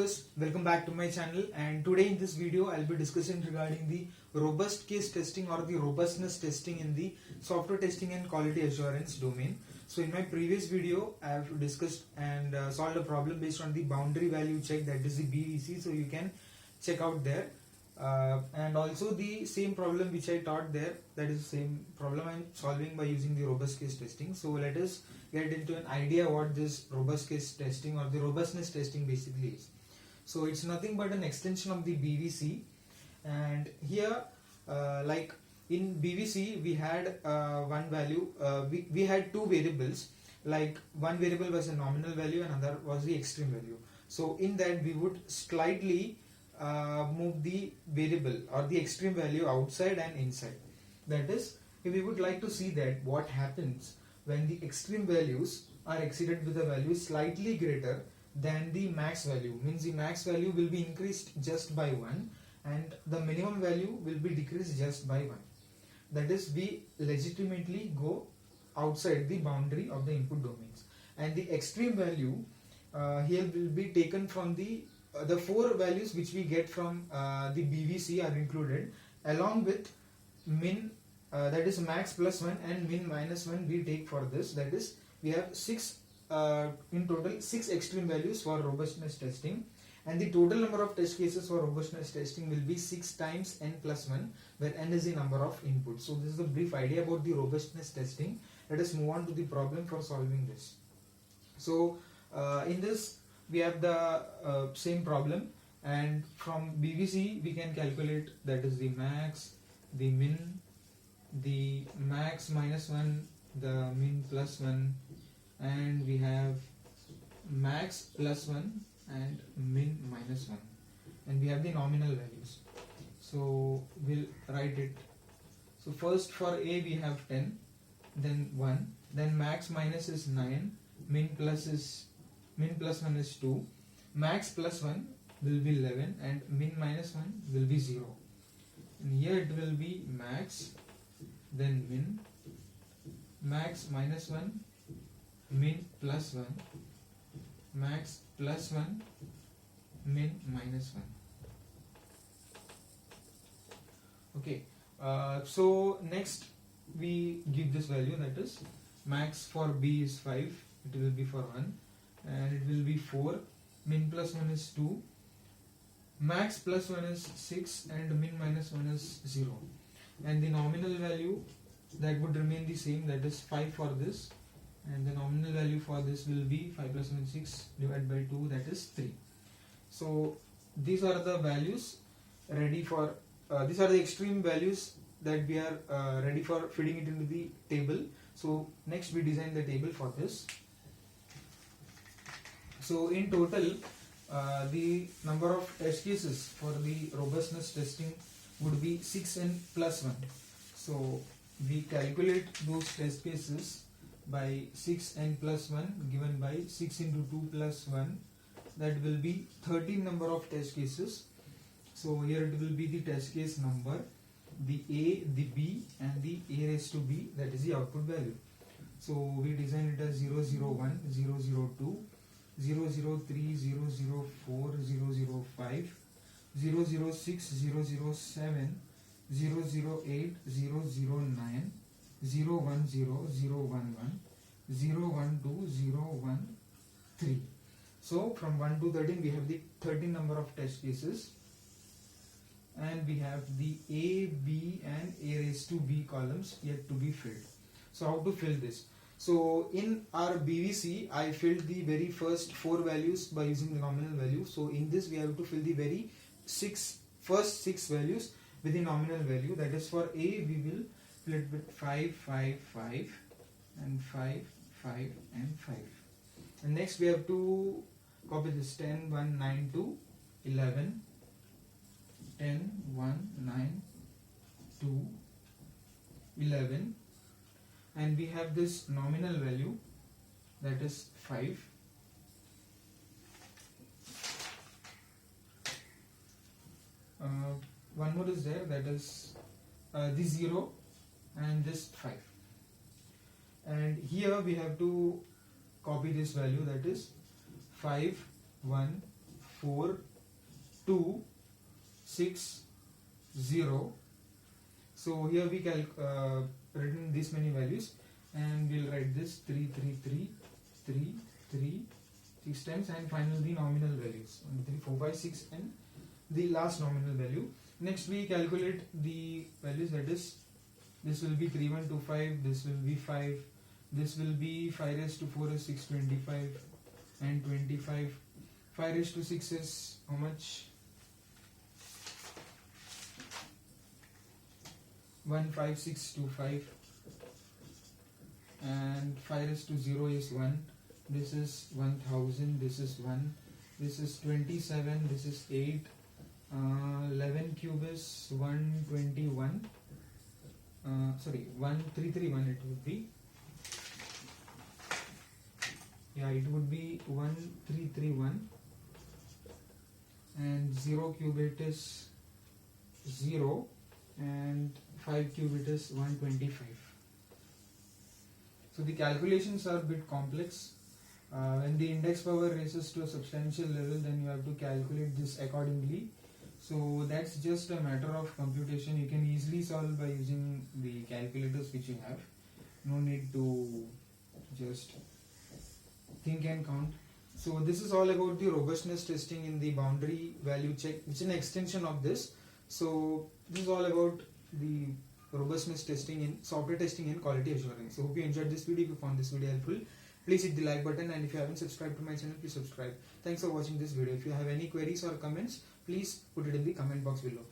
Welcome back to my channel, and today in this video I'll be discussing regarding the robust case testing or the robustness testing in the software testing and quality assurance domain. So in my previous video I have discussed and solved a problem based on the boundary value check, that is the BVC, so you can check out there. And also the same problem which I taught there, that is the same problem I'm solving by using the robust case testing. So let us get into an idea what this robust case testing or the robustness testing basically is. So it's nothing but an extension of the BVC, and here like in BVC we had one value, we had two variables, like one variable was a nominal value and another was the extreme value. So in that we would slightly move the variable or the extreme value outside and inside. That is, if we would like to see that what happens when the extreme values are exceeded with a value slightly greater than the max value, means the max value will be increased just by 1 and the minimum value will be decreased just by 1. That is, we legitimately go outside the boundary of the input domains, and the extreme value here will be taken from the four values which we get from the BVC are included, along with min, that is max plus 1, and min minus 1 we take for this. That is, we have in total 6 extreme values for robustness testing, and the total number of test cases for robustness testing will be 6 times n plus 1, where n is the number of inputs. So this is a brief idea about the robustness testing. Let us move on to the problem for solving this. So in this we have the same problem, and from BVC we can calculate, that is the max, the min, the max minus 1, the min plus 1, and we have max plus 1 and min minus 1, and we have the nominal values. So we'll write it. So first for A we have 10, then 1, then max minus is 9, min plus 1 is 2, max plus 1 will be 11, and min minus 1 will be 0. And here it will be max, then min, max minus 1, min plus 1, max plus 1, min minus 1. Okay, so next we give this value, that is max for B is 5, it will be for 1, and it will be 4, min plus 1 is 2, max plus 1 is 6, and min minus 1 is 0, and the nominal value that would remain the same, that is 5 for this, and the nominal value for this will be 5 plus 1 is 6 divided by 2, that is 3. So these are the values ready for, these are the extreme values that we are ready for feeding it into the table. So next we design the table for this. So in total the number of test cases for the robustness testing would be 6n plus 1. So we calculate those test cases by 6n plus 1 given by 6 into 2 plus 1, that will be 13 number of test cases. So here it will be the test case number, the A, the B, and the A raised to B, that is the output value. So we design it as 001, 002, 003, 004, 005, 006, 007, 008, 009, 010, 011, 012, 013. So from 1 to 13 we have the 13 number of test cases, and we have the A, B, and A raised to B columns yet to be filled. So how to fill this? So in our BVC I filled the very first 4 values by using the nominal value. So in this we have to fill the very first 6 values with the nominal value. That is, for A we will fill it with 5, 5, 5, and 5, 5, and 5. And next we have to copy this 10, 1, 9 to 11, 10, 1, 9, 2, 11, and we have this nominal value, that is 5. One more is there, that is the 0 and this 5. And here we have to copy this value, that is 5, 1, 4 2 6 0. So here we written this many values, and we'll write this 3 3 3 3 3 6 times, and finally the nominal values 1 3 4 5 6 and the last nominal value. Next we calculate the values, that is, this will be 3125, this will be 5, this will be 5 raised to 4 is 625 and 25. 5 raised to 6 is how much? 15625, and 5 raised to 0 is 1. This is 1000, this is 1, this is 27, this is 8. 11 cube is 121. 1331 it would be. Yeah, it would be 1331. And 0 cube it is 0, and 5 cube it is 125. So the calculations are a bit complex. When the index power raises to a substantial level, then you have to calculate this accordingly. So that's just a matter of computation. You can easily solve by using the calculators which you have. No need to just think and count. So this is all about the robustness testing in the boundary value check. It's an extension of this. So this is all about the robustness testing in software testing and quality assurance. So hope you enjoyed this video. If you found this video helpful, please hit the like button, and if you haven't subscribed to my channel, please subscribe. Thanks for watching this video. If you have any queries or comments, please put it in the comment box below.